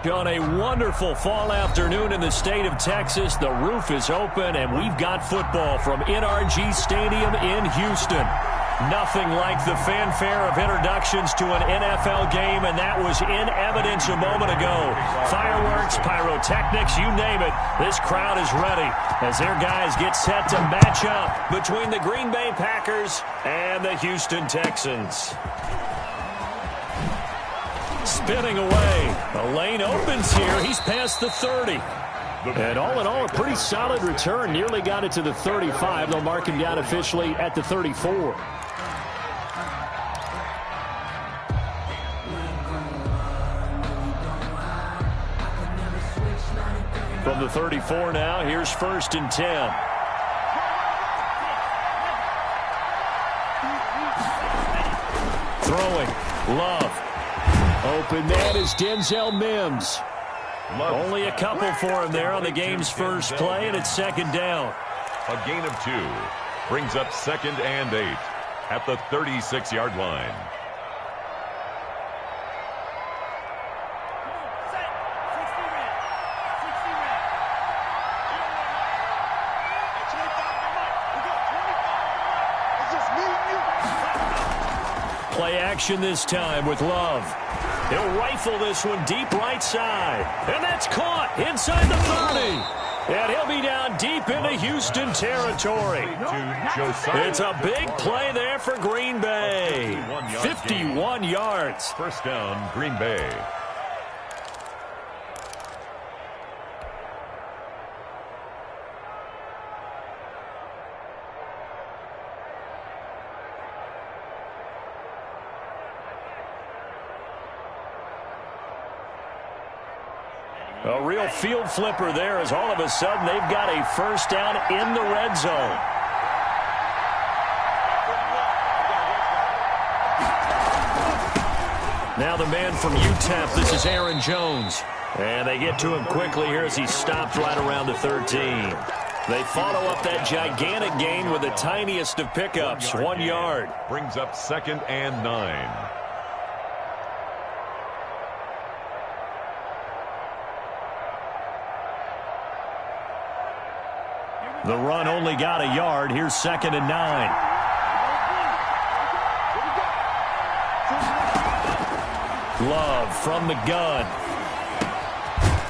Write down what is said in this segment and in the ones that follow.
On a wonderful fall afternoon in the state of Texas, the roof is open, and we've got football from NRG Stadium in Houston. Nothing like the fanfare of introductions to an NFL game, and that was in evidence a moment ago. Fireworks, pyrotechnics, you name it. This crowd is ready as their guys get set to match up between the Green Bay Packers and the Houston Texans. Spinning away. The lane opens here. He's past the 30. And all in all, a pretty solid return. Nearly got it to the 35. They'll mark him down officially at the 34. From the 34 now, here's 1st and 10. Throwing. Love. Open man is Denzel Mims. Only a couple for him there on the game's first play, and it's 2nd down. A gain of 2 brings up 2nd and 8 at the 36-yard line. Play action this time with Love. He'll rifle this one deep right side. And that's caught inside the 30. And he'll be down deep into Houston territory. It's a big play there for Green Bay. 51 yards. 1st down, Green Bay. A real field flipper there as all of a sudden they've got a 1st down in the red zone. Now the man from UTEP, this is Aaron Jones. And they get to him quickly here as he stopped right around the 13. They follow up that gigantic gain with the tiniest of pickups, 1 yard. Brings up 2nd and 9. The run only got a yard. Here's 2nd and 9. Love from the gun.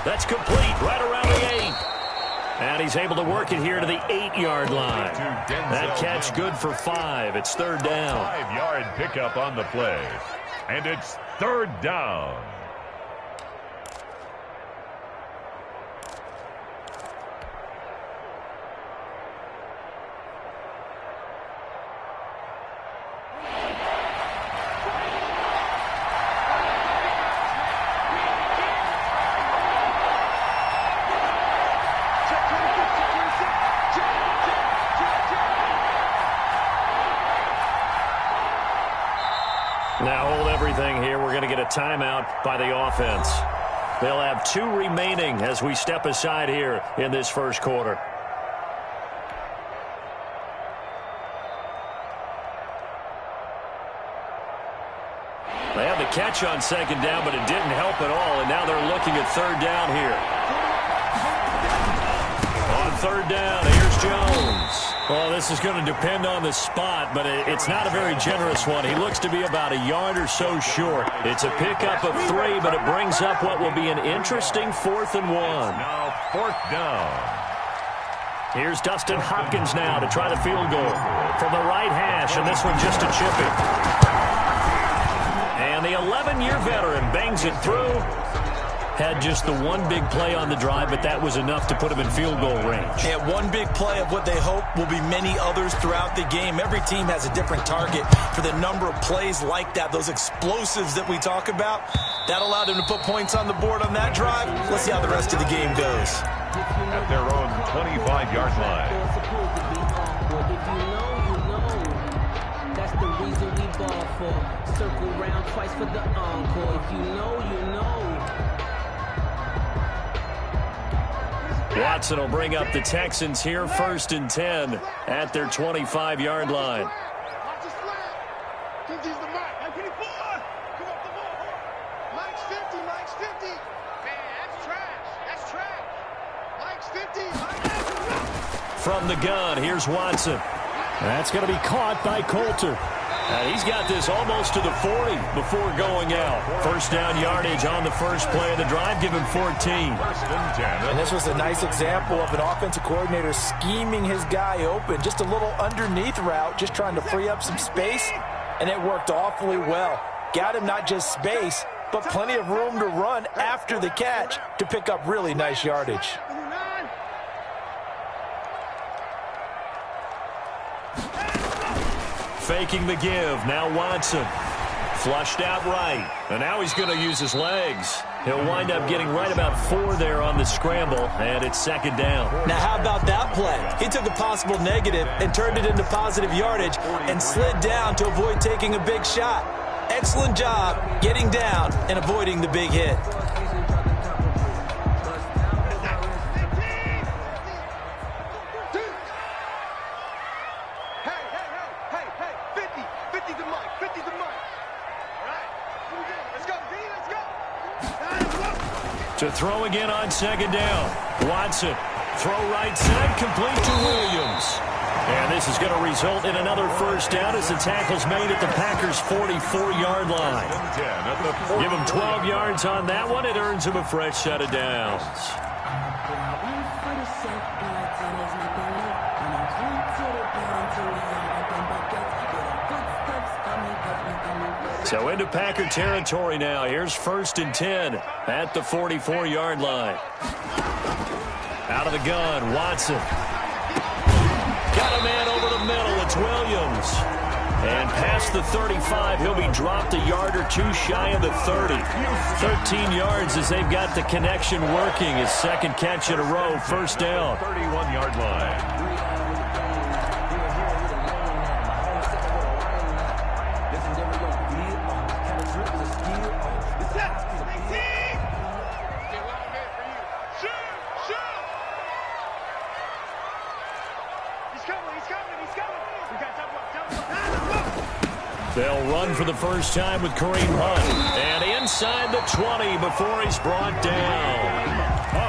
That's complete right around the 8. And he's able to work it here to the 8-yard line. That catch good for 5. It's 3rd down. 5-yard pickup on the play. And it's 3rd down. Now hold everything here. We're going to get a timeout by the offense. They'll have 2 remaining as we step aside here in this first quarter. They had the catch on 2nd down, but it didn't help at all, and now they're looking at 3rd down here. On 3rd down, here's Jones. Well, this is going to depend on the spot, but it's not a very generous one. He looks to be about a yard or so short. It's a pickup of 3, but it brings up what will be an interesting 4th and 1. Now 4th down. Here's Dustin Hopkins now to try the field goal from the right hash, and this one just a chippy. And the 11-year veteran bangs it through. Had just the one big play on the drive, but that was enough to put him in field goal range. Yeah, one big play of what they hope will be many others throughout the game. Every team has a different target for the number of plays like that, those explosives that we talk about. That allowed them to put points on the board on that drive. Let's see how the rest of the game goes. At their own 25-yard line. If you know, that's the reason we ball for. Circle round twice for the encore. If you know, you know. Watson will bring up the Texans here, 1st and 10 at their 25-yard line. From the gun, here's Watson. That's going to be caught by Coulter. And he's got this almost to the 40 before going out. First down yardage on the first play of the drive. Give him 14. And this was a nice example of an offensive coordinator scheming his guy open. Just a little underneath route, just trying to free up some space. And it worked awfully well. Got him not just space, but plenty of room to run after the catch to pick up really nice yardage. Faking the give. Now Watson. Flushed out right. And now he's going to use his legs. He'll wind up getting right about 4 there on the scramble, and it's second down. Now, how about that play? He took a possible negative and turned it into positive yardage and slid down to avoid taking a big shot. Excellent job getting down and avoiding the big hit. To throw again on second down. Watson. Throw right side, complete to Williams. And this is going to result in another first down as the tackle's made at the Packers' 44-yard line. Give him 12 yards on that one. It earns him a fresh set of downs. So into Packer territory now. Here's 1st and 10 at the 44-yard line. Out of the gun, Watson. Got a man over the middle. It's Williams. And past the 35, he'll be dropped a yard or 2 shy of the 30. 13 yards as they've got the connection working. His second catch in a row, first down. 31-yard line. They'll run for the first time with Kareem Hunt. And inside the 20 before he's brought down.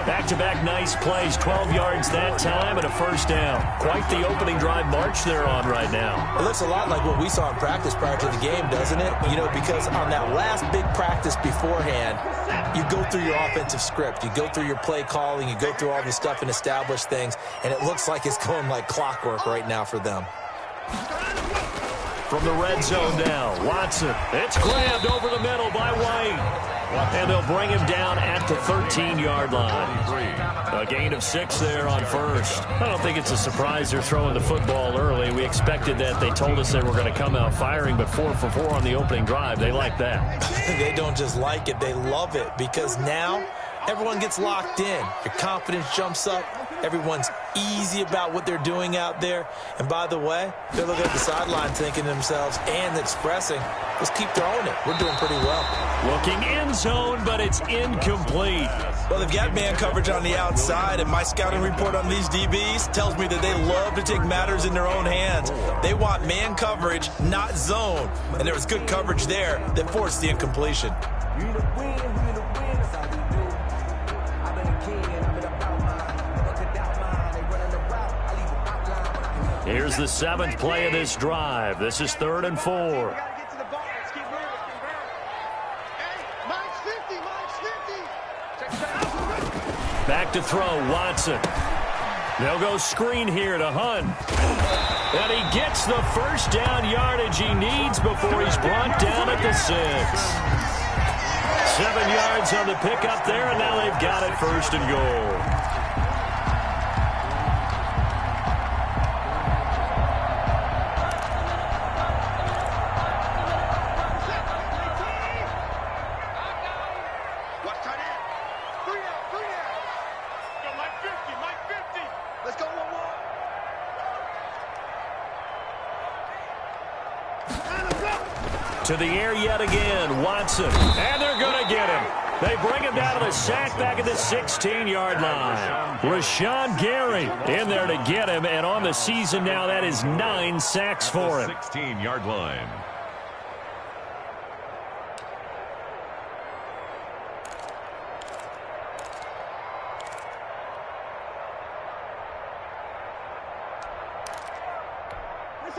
Back-to-back nice plays. 12 yards that time and a first down. Quite the opening drive march they're on right now. It looks a lot like what we saw in practice prior to the game, doesn't it? You know, because on that last big practice beforehand, you go through your offensive script. You go through your play calling. You go through all the stuff and establish things. And it looks like it's going like clockwork right now for them. From the red zone now, Watson. It's grabbed over the middle by White. And they'll bring him down at the 13-yard line. A gain of 6 there on first. I don't think it's a surprise they're throwing the football early. We expected that. They told us they were going to come out firing, but 4 for 4 on the opening drive. They like that. They don't just like it. They love it because now everyone gets locked in. Your confidence jumps up. Everyone's easy about what they're doing out there. And by the way, they're looking at the sideline thinking to themselves and expressing, let's keep throwing it. We're doing pretty well. Looking in zone, but it's incomplete. Well, they've got man coverage on the outside, and my scouting report on these DBs tells me that they love to take matters in their own hands. They want man coverage, not zone. And there was good coverage there that forced the incompletion. Here's the 7th play of this drive. This is 3rd and 4. Back to throw, Watson. They'll go screen here to Hunt. And he gets the first down yardage he needs before he's brought down at the 6. 7 yards on the pickup there, and now they've got it 1st and goal. To the air yet again, Watson. And they're going to get him. They bring him down to the sack back at the 16-yard line. Rashawn Gary in there to get him. And on the season now, that is 9 sacks for him. 16-yard line.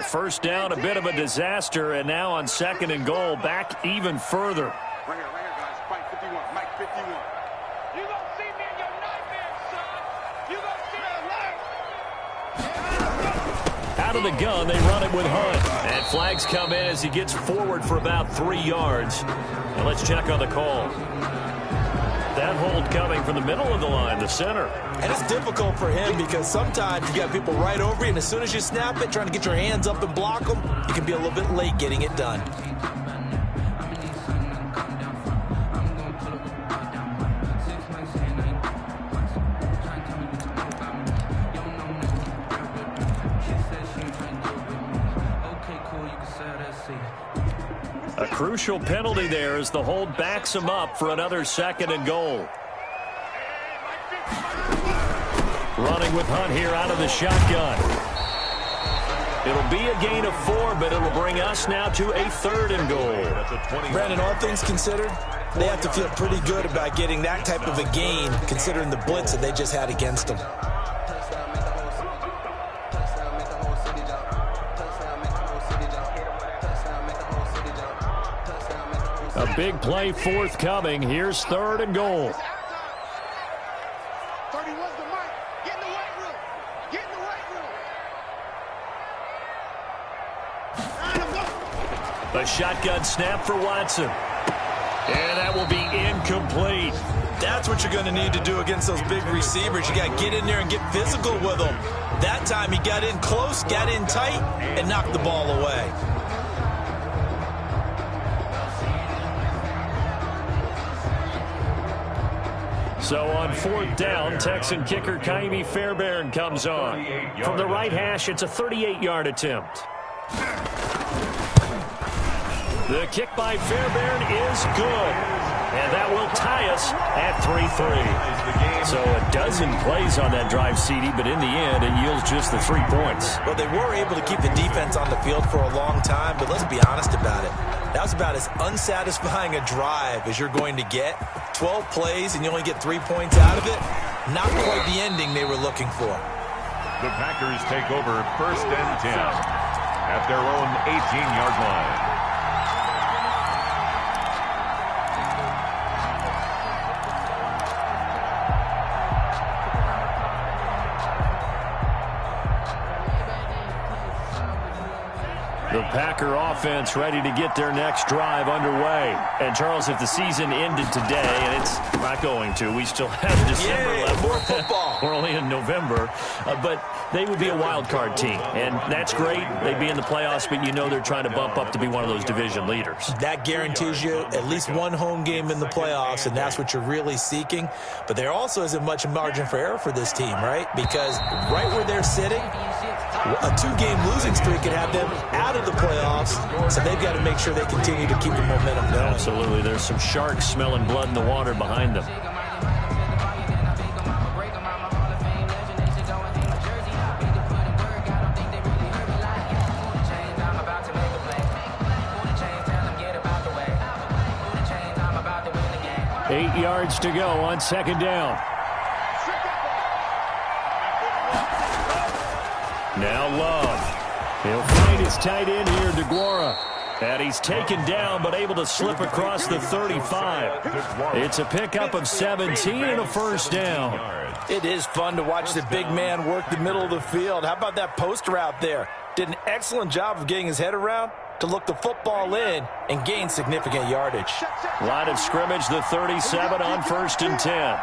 first down, a bit of a disaster, and now on 2nd and goal, back even further. Right here, guys. Mike 51. Mike 51. You gonna see me in your nightmares, son. You gonna see me alive. Out of the gun, they run it with Hunt. And flags come in as he gets forward for about 3 yards. And let's check on the call. That hold coming from the middle of the line, the center. And it's difficult for him because sometimes you got people right over you, and as soon as you snap it, trying to get your hands up and block them, you can be a little bit late getting it done. A crucial penalty there as the hold backs him up for another 2nd and goal. Running with Hunt here out of the shotgun. It'll be a gain of 4, but it'll bring us now to a 3rd and goal. Brandon, all things considered, they have to feel pretty good about getting that type of a gain considering the blitz that they just had against them. A big play forthcoming. Here's 3rd and goal. 31's the mic. Get in the weight room. Get in the weight room. A shotgun snap for Watson. And that will be incomplete. That's what you're going to need to do against those big receivers. You got to get in there and get physical with them. That time he got in close, got in tight, and knocked the ball away. So on 4th down, Texan kicker Kaimi Fairbairn comes on. From the right hash, it's a 38-yard attempt. The kick by Fairbairn is good. And that will tie us at 3-3. So a dozen plays on that drive, CD, but in the end, it yields just the 3 points. Well, they were able to keep the defense on the field for a long time, but let's be honest about it. That was about as unsatisfying a drive as you're going to get. 12 plays and you only get 3 points out of it. Not quite the ending they were looking for. The Packers take over 1st and 10 at their own 18-yard line. The Packer offense ready to get their next drive underway. And, Charles, if the season ended today, and it's not going to, we still have December left. More football. We're only in November. But they would be a wild card team. And that's great. They'd be in the playoffs, but you know they're trying to bump up to be one of those division leaders. That guarantees you at least one home game in the playoffs, and that's what you're really seeking. But there also isn't much margin for error for this team, right? Because right where they're sitting, a 2-game losing streak could have them out of the playoffs, so they've got to make sure they continue to keep the momentum going. Absolutely. There's some sharks smelling blood in the water behind them. Eight yards to go on 2nd down. Now Love. He'll find his tight end here, DeGuara. And he's taken down, but able to slip across the 35. It's a pickup of 17 and a 1st down. It is fun to watch the big man work the middle of the field. How about that post route there? Did an excellent job of getting his head around to look the football in and gain significant yardage. Line of scrimmage, the 37 on 1st and 10.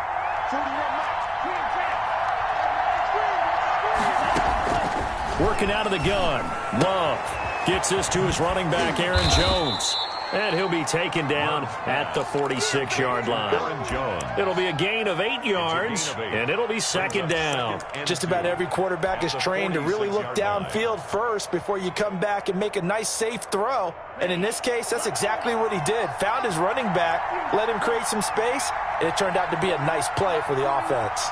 Working out of the gun. Love gets this to his running back, Aaron Jones. And he'll be taken down at the 46-yard line. It'll be a gain of 8 yards, and it'll be 2nd down. Just about every quarterback is trained to really look downfield first before you come back and make a nice, safe throw. And in this case, that's exactly what he did. Found his running back, let him create some space, and it turned out to be a nice play for the offense.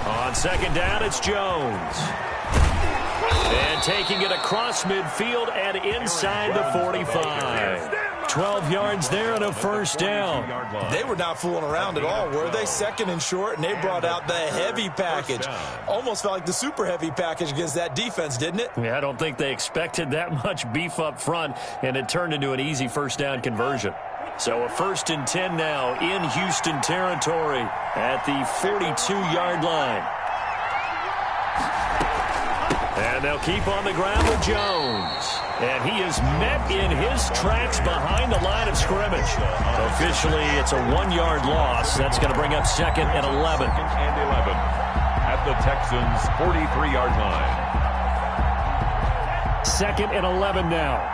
On 2nd down, it's Jones. And taking it across midfield and inside the 45. 12 yards there and a first down. They were not fooling around at all, were they? Second and short, and they brought out the heavy package. Almost felt like the super heavy package against that defense, didn't it? Yeah, I don't think they expected that much beef up front, and it turned into an easy first down conversion. So a 1st and 10 now in Houston territory at the 42-yard line. And they'll keep on the ground with Jones. And he is met in his tracks behind the line of scrimmage. Officially, it's a 1-yard loss. That's going to bring up 2nd and 11. 2nd and 11 at the Texans' 43-yard line. 2nd and 11 now.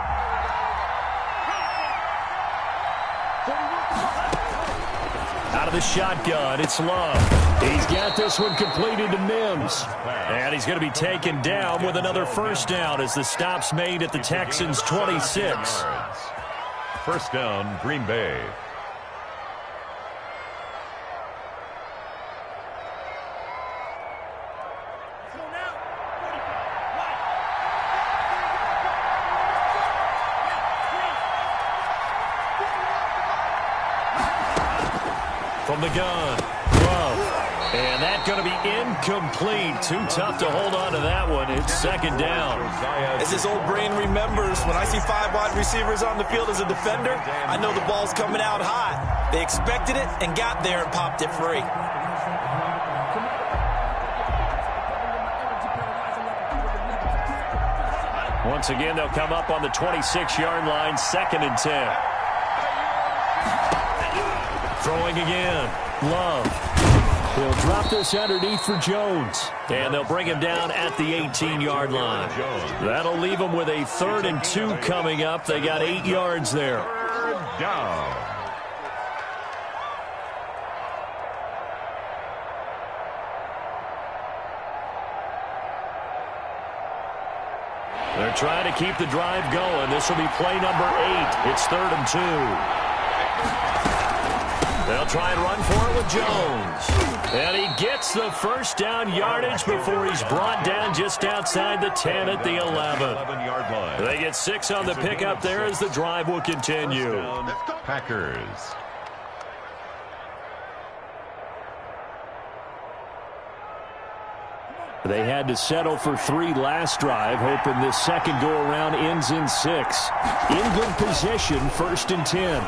Out of the shotgun, it's Love. He's got this one completed to Mims. And he's going to be taken down with another first down as the stop's made at the Texans' 26. First down, Green Bay. From the gun, Love. And that's going to be incomplete. Too tough to hold on to that one. It's 2nd down. As his old brain remembers, when I see 5 wide receivers on the field as a defender, I know the ball's coming out hot. They expected it and got there and popped it free. Once again, they'll come up on the 26-yard line, 2nd and 10. Throwing again, Love. He'll drop this underneath for Jones. And they'll bring him down at the 18-yard line. That'll leave him with a 3rd and 2 coming up. They got 8 yards there. 3rd down. They're trying to keep the drive going. This will be play number 8. It's 3rd and 2. They'll try and run for it with Jones. And he gets the first down yardage before he's brought down just outside the 10 at the 11. 11-yard line. They get 6 on the pickup there as the drive will continue. Packers. They had to settle for 3 last drive, hoping this second go-around ends in 6. In good position, 1st and 10.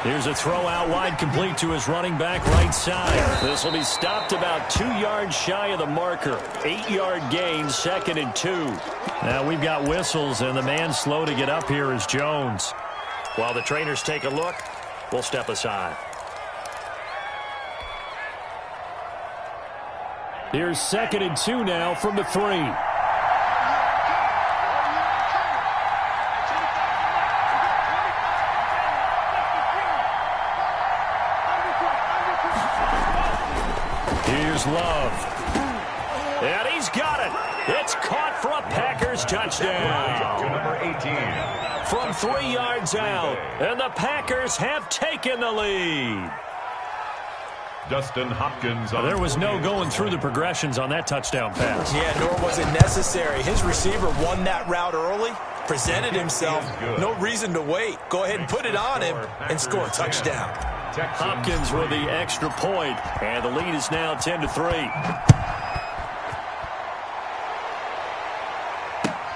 Here's a throw out wide, complete to his running back right side. This will be stopped about 2 yards shy of the marker. 8-yard gain, 2nd and 2. Now we've got whistles, and the man slow to get up here is Jones. While the trainers take a look, we'll step aside. Here's 2nd and 2 now from the 3. Here's Love. And he's got it. It's caught for a Packers touchdown. To number 18. From 3 yards out. And the Packers have taken the lead. Dustin Hopkins. There was no going through the progressions on that touchdown pass. Yeah, nor was it necessary. His receiver won that route early, presented himself. No reason to wait. Go ahead and put it on him and score a touchdown. Hopkins with the extra point, and the lead is now 10-3.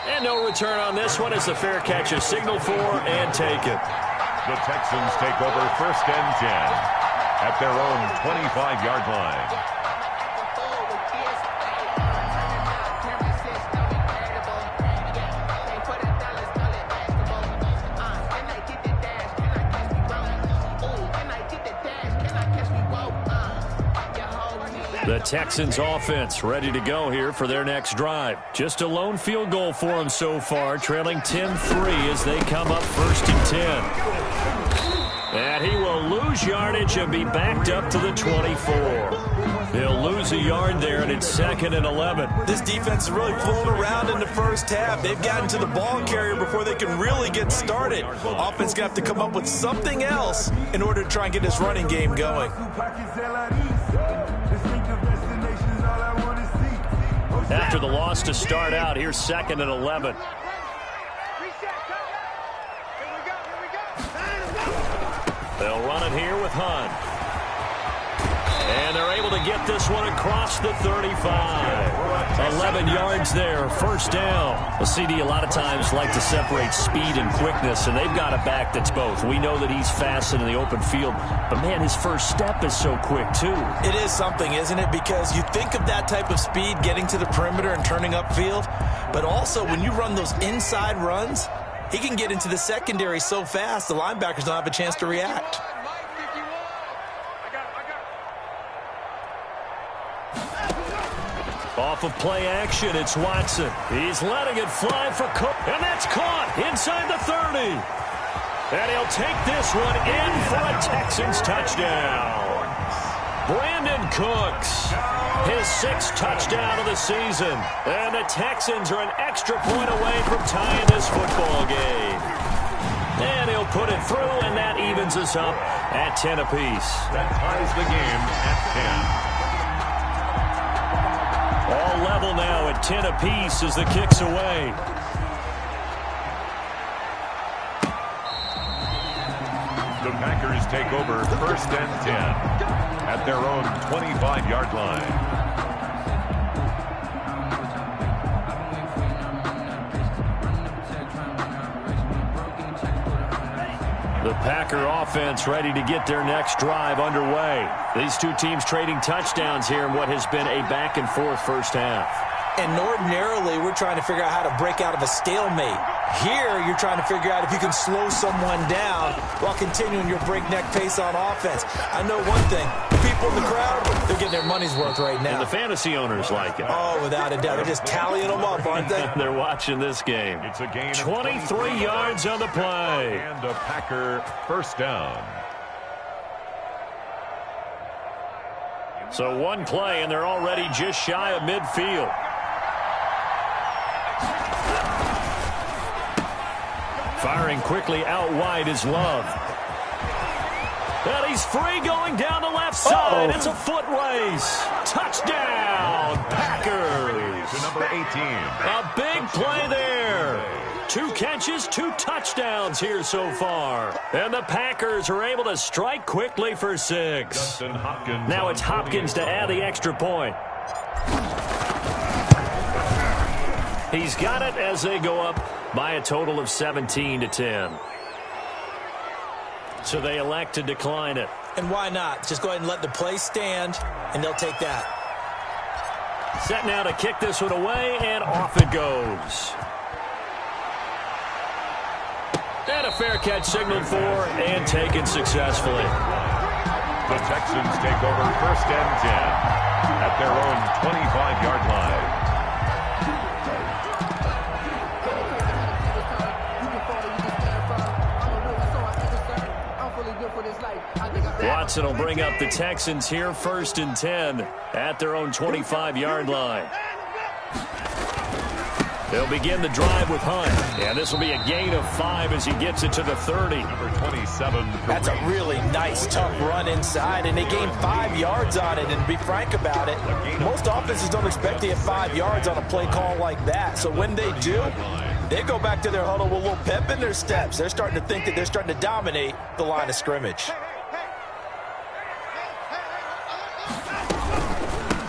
And no return on this one as the fair catch is signaled for and taken. The Texans take over 1st and 10 at their own 25-yard line. The Texans offense ready to go here for their next drive. Just a lone field goal for them so far, trailing 10-3 as they come up 1st and 10. And he will lose yardage and be backed up to the 24. He'll lose a yard there, and it's 2nd and 11. This defense is really flown around in the first half. They've gotten to the ball carrier before they can really get started. Offense going to have to come up with something else in order to try and get this running game going. After the loss to start out, here's 2nd and 11. Reset, here we go, here we go. They'll run it here with Hunt. And they're able to get this one across the 35. 11 yards there, first down. Well, CD, a lot of times like to separate speed and quickness, and they've got a back that's both. We know that he's fast in the open field, but, man, his first step is so quick, too. It is something, isn't it? Because you think of that type of speed getting to the perimeter and turning upfield, but also when you run those inside runs, he can get into the secondary so fast the linebackers don't have a chance to react. Off of play action, it's Watson. He's letting it fly for Cook, and that's caught inside the 30. And he'll take this one in for a Texans touchdown. Brandon Cooks, his 6th touchdown of the season. And the Texans are an extra point away from tying this football game. And he'll put it through, and that evens us up at 10 apiece. That ties the game at 10. All level now at 10 apiece as the kick's away. The Packers take over 1st and 10 at their own 25-yard line. The Packer offense ready to get their next drive underway. These two teams trading touchdowns here in what has been a back-and-forth first half. And ordinarily, we're trying to figure out how to break out of a stalemate. Here, you're trying to figure out if you can slow someone down while continuing your breakneck pace on offense. I know one thing. People in the crowd, they're getting their money's worth right now. And the fantasy owners like it. Oh, without a doubt. They're just tallying them up, aren't they? They're watching this game. It's a gain of 23 yards on the play. And a Packer first down. So one play, and they're already just shy of midfield. Firing quickly out wide is Love. And he's free going down the left side. It's a foot race. Touchdown, Packers. To number 18. A big play there. 2 catches, 2 touchdowns here so far. And the Packers are able to strike quickly for 6. Now it's Hopkins to add the extra point. He's got it as they go up by a total of 17-10. So they elect to decline it. And why not? Just go ahead and let the play stand, and they'll take that. Set now to kick this one away, and off it goes. And a fair catch signaled for and taken successfully. The Texans take over 1st and 10 at their own 25-yard line. Watson will bring up the Texans here 1st and 10 at their own 25-yard line. They'll begin the drive with Hunt. And this will be a gain of 5 as he gets it to the 30. Number 27. That's a really nice, tough run inside, and they gained 5 yards on it. And to be frank about it, most offenses don't expect to get 5 yards on a play call like that. So when they do, they go back to their huddle with a little pep in their steps. They're starting to think that they're starting to dominate the line of scrimmage.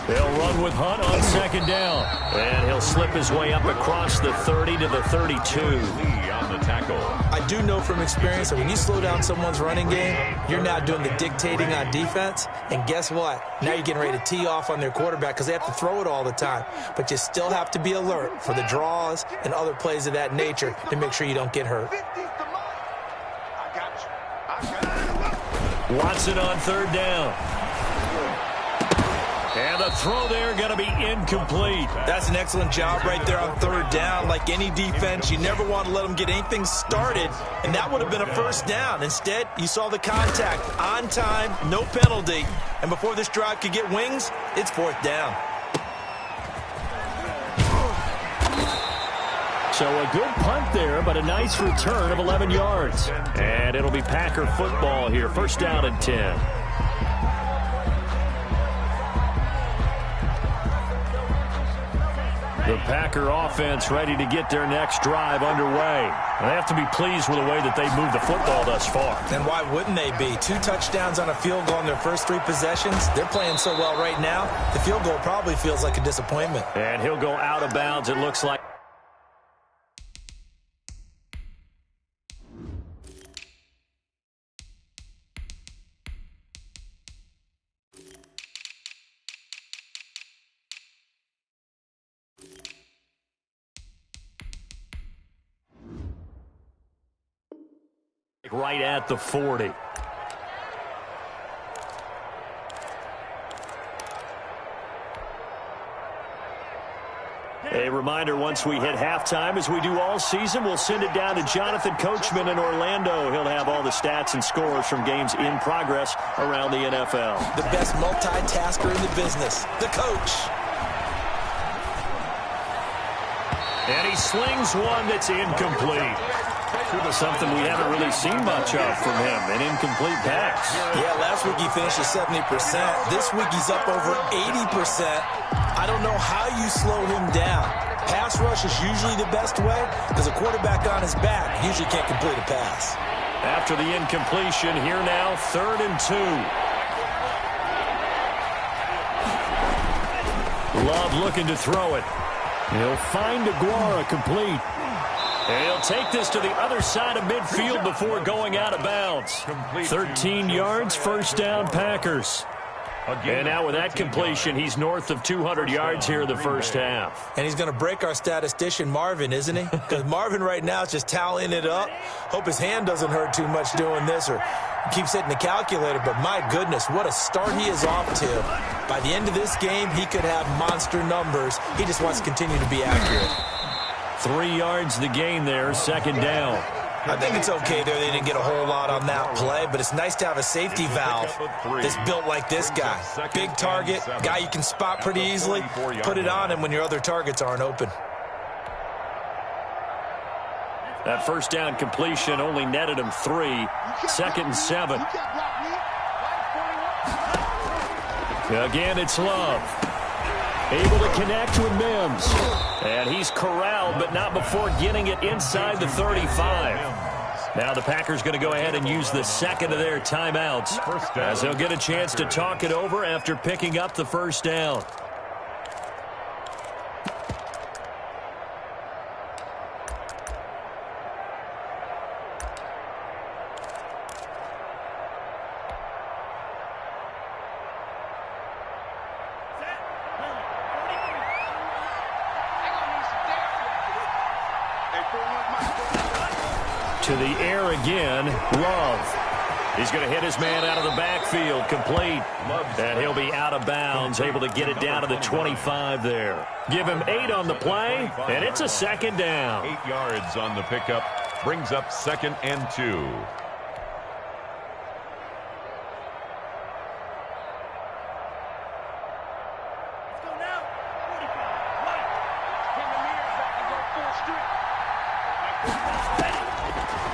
They'll run with Hunt on 2nd down. And he'll slip his way up across the 30 to the 32. On the tackle. I do know from experience that when you slow down someone's running game, you're now doing the dictating on defense. And guess what? Now you're getting ready to tee off on their quarterback because they have to throw it all the time. But you still have to be alert for the draws and other plays of that nature to make sure you don't get hurt. Watson on 3rd down. And the throw there going to be incomplete. That's an excellent job right there on 3rd down. Like any defense, you never want to let them get anything started, and that would have been a first down. Instead, you saw the contact on time, no penalty, and before this drive could get wings, it's 4th down. So a good punt there, but a nice return of 11 yards. And it'll be Packer football here, 1st down and 10. The Packer offense ready to get their next drive underway. They have to be pleased with the way that they've moved the football thus far. And why wouldn't they be? 2 touchdowns on a field goal in their first 3 possessions. They're playing so well right now, the field goal probably feels like a disappointment. And he'll go out of bounds, it looks like. Right at the 40. A reminder, once we hit halftime, as we do all season, we'll send it down to Jonathan Coachman in Orlando. He'll have all the stats and scores from games in progress around the NFL. The best multitasker in the business, the coach. And he slings one that's incomplete. Something we haven't really seen much of from him, an incomplete pass. Yeah, last week he finished at 70%. This week he's up over 80%. I don't know how you slow him down. Pass rush is usually the best way because a quarterback on his back usually can't complete a pass. After the incompletion, here now, 3rd and 2. Love looking to throw it. He'll find Aguara complete. And he'll take this to the other side of midfield before going out of bounds. 13 yards, first down, Packers. And now with that completion, he's north of 200 yards here in the first half. And he's going to break our statistician, Marvin, isn't he? Because Marvin right now is just tallying it up. Hope his hand doesn't hurt too much doing this or keeps hitting the calculator. But my goodness, what a start he is off to. By the end of this game, he could have monster numbers. He just wants to continue to be accurate. 3 yards the gain there, 2nd down. I think it's okay there. They didn't get a whole lot on that play, but it's nice to have a safety valve that's built like this guy. Big target, guy you can spot pretty easily. Put it on him when your other targets aren't open. That first down completion only netted him 3. 2nd and 7. Again, it's Love. Able to connect with Mims. And he's corralled, but not before getting it inside the 35. Now the Packers going to go ahead and use the second of their timeouts as they'll get a chance to talk it over after picking up the first down. To the air again, Love. He's going to hit his man out of the backfield, complete. And he'll be out of bounds, able to get it down to the 25 there. Give him 8 on the play, and it's a 2nd down. 8 yards on the pickup, brings up 2nd and 2.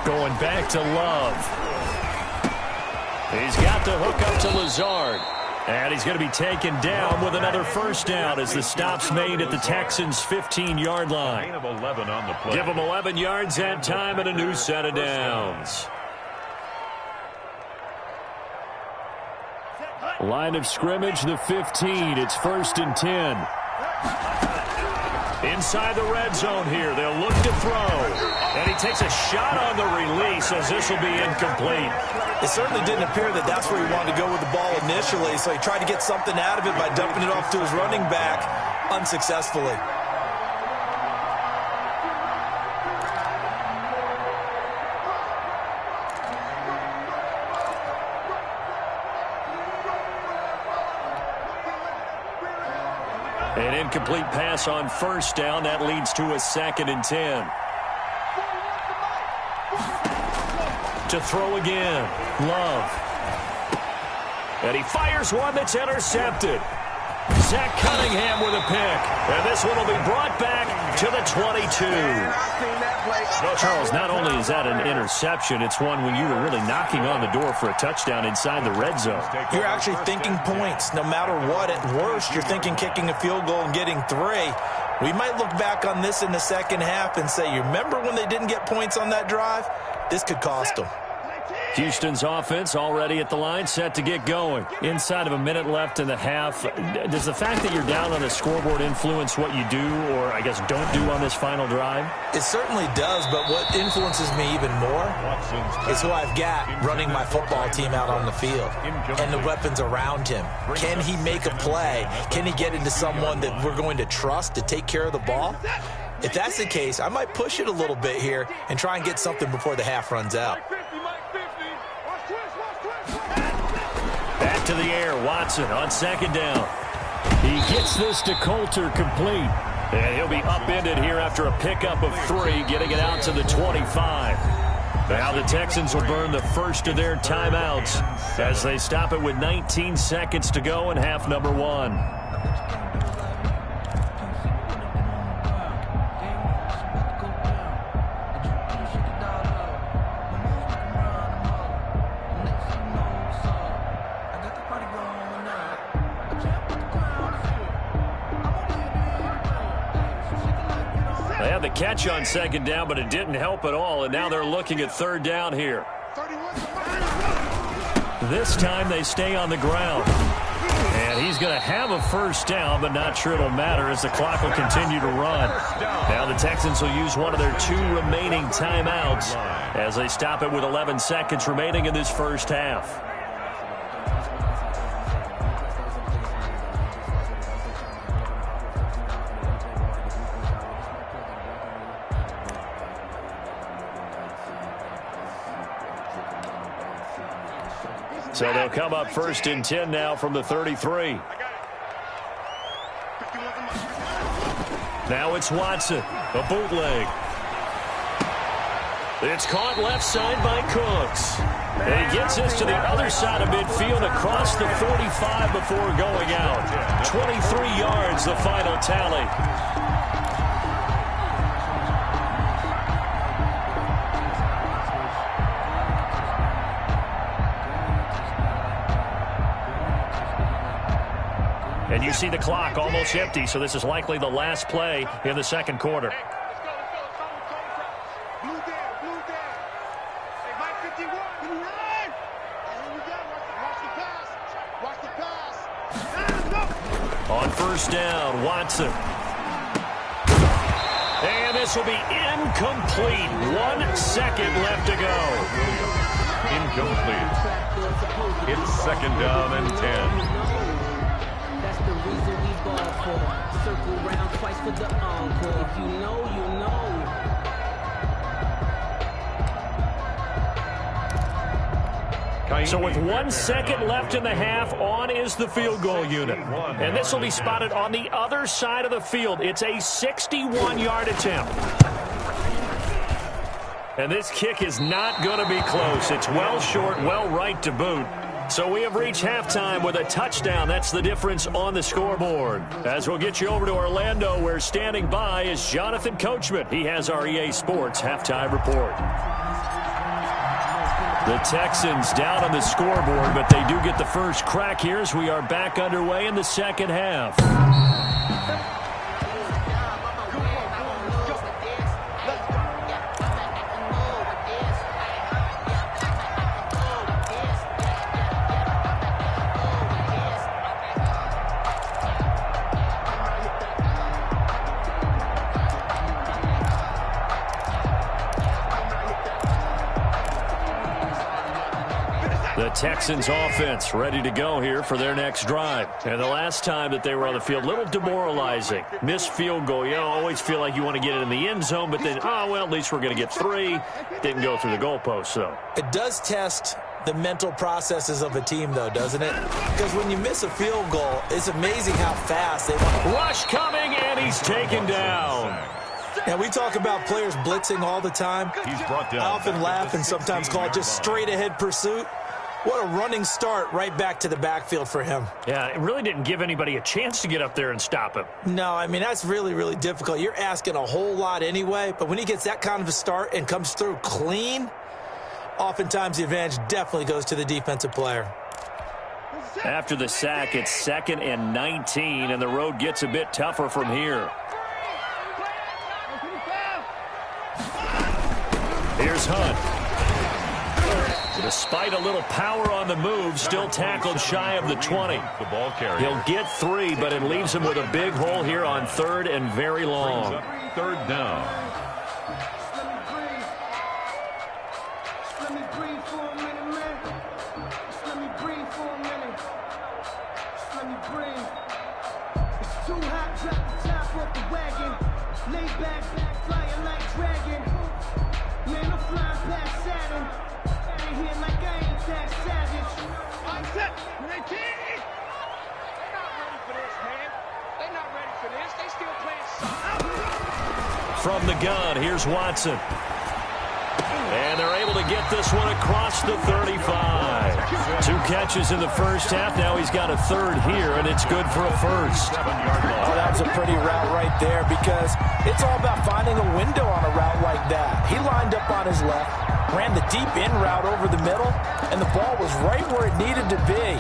Going back to Love. He's got the hook up to Lazard. And he's going to be taken down with another first down as the stop's made at the Texans' 15-yard line. Gain of 11 on the play. Give him 11 yards that time and a new set of downs. Line of scrimmage, the 15. It's 1st and 10. Inside the red zone here. They'll look to throw. And he takes a shot on the release as this will be incomplete. It certainly didn't appear that that's where he wanted to go with the ball initially, so he tried to get something out of it by dumping it off to his running back unsuccessfully. An incomplete pass on first down. That leads to a 2nd and 10. To throw again. Love. And he fires one that's intercepted. Zach Cunningham with a pick. And this one will be brought back to the 22. Well, Charles, not only is that an interception, it's one when you were really knocking on the door for a touchdown inside the red zone. You're actually thinking points. No matter what, at worst, you're thinking kicking a field goal and getting 3. We might look back on this in the second half and say, you remember when they didn't get points on that drive? This could cost them. Houston's offense already at the line, set to get going. Inside of a minute left in the half, does the fact that you're down on the scoreboard influence what you do, or I guess don't do on this final drive? It certainly does, but what influences me even more is who I've got running my football team out on the field and the weapons around him. Can he make a play? Can he get into someone that we're going to trust to take care of the ball? If that's the case, I might push it a little bit here and try and get something before the half runs out. Back to the air, Watson on second down. He gets this to Coulter complete. And he'll be upended here after a pickup of 3, getting it out to the 25. Now the Texans will burn the first of their timeouts as they stop it with 19 seconds to go in half number 1. They had the catch on second down, but it didn't help at all, and now they're looking at third down here. This time they stay on the ground. And he's going to have a first down, but not sure it'll matter as the clock will continue to run. Now the Texans will use one of their 2 remaining timeouts as they stop it with 11 seconds remaining in this first half. So they'll come up first and 10 now from the 33. Now it's Watson, a bootleg. It's caught left side by Cooks. And he gets this to the other side of midfield across the 45 before going out. 23 yards, the final tally. And you see the clock almost empty, so this is likely the last play in the second quarter. On first down, Watson. And this will be incomplete. 1 second left to go. Incomplete. It's second down and 10. That's the reason we ball for. Circle round twice for the encore. If you know, you know. So with 1 second left in the half, on is the field goal unit. And this will be spotted on the other side of the field. It's a 61-yard attempt. And this kick is not going to be close. It's well short, well right to boot. So we have reached halftime with a touchdown. That's the difference on the scoreboard. As we'll get you over to Orlando, where standing by is Jonathan Coachman. He has our EA Sports halftime report. The Texans down on the scoreboard, but they do get the first crack here as we are back underway in the second half. The Texans offense ready to go here for their next drive. And the last time that they were on the field, a little demoralizing. Missed field goal. You always feel like you want to get it in the end zone, but then, well, at least we're going to get 3. Didn't go through the goalpost, though. It does test the mental processes of a team, though, doesn't it? Because when you miss a field goal, it's amazing how fast they want to. Rush coming, and he's taken down. Now, we talk about players blitzing all the time. He's brought down. I often laugh and sometimes call it just straight-ahead pursuit. What a running start right back to the backfield for him. Yeah, it really didn't give anybody a chance to get up there and stop him. No, I mean, that's really, really difficult. You're asking a whole lot anyway, but when he gets that kind of a start and comes through clean, oftentimes the advantage definitely goes to the defensive player. After the sack, it's 2nd and 19, and the road gets a bit tougher from here. Here's Hunt. Despite a little power on the move, still tackled shy of the 20. The ball carrier. He'll get 3, but it leaves him with a big hole here on 3rd and very long. 3rd down. Let me breathe for a minute, man. Just let me breathe for a minute. Just let me breathe. It's too hot, drop the top off the wagon. Lay back, flying like dragon. Man, I'm flying past Saturn. Out of here like I ain't that savage. I'm set. Ricky! They're not ready for this, man. They're not ready for this. They still playing. From the gun, here's Watson. And they're able to get this one across the 35. 2 catches in the first half. Now he's got a 3rd here, and it's good for a 1st. Oh, that was a pretty route right there because it's all about finding a window on a route like that. He lined up on his left, ran the deep in route over the middle, and the ball was right where it needed to be.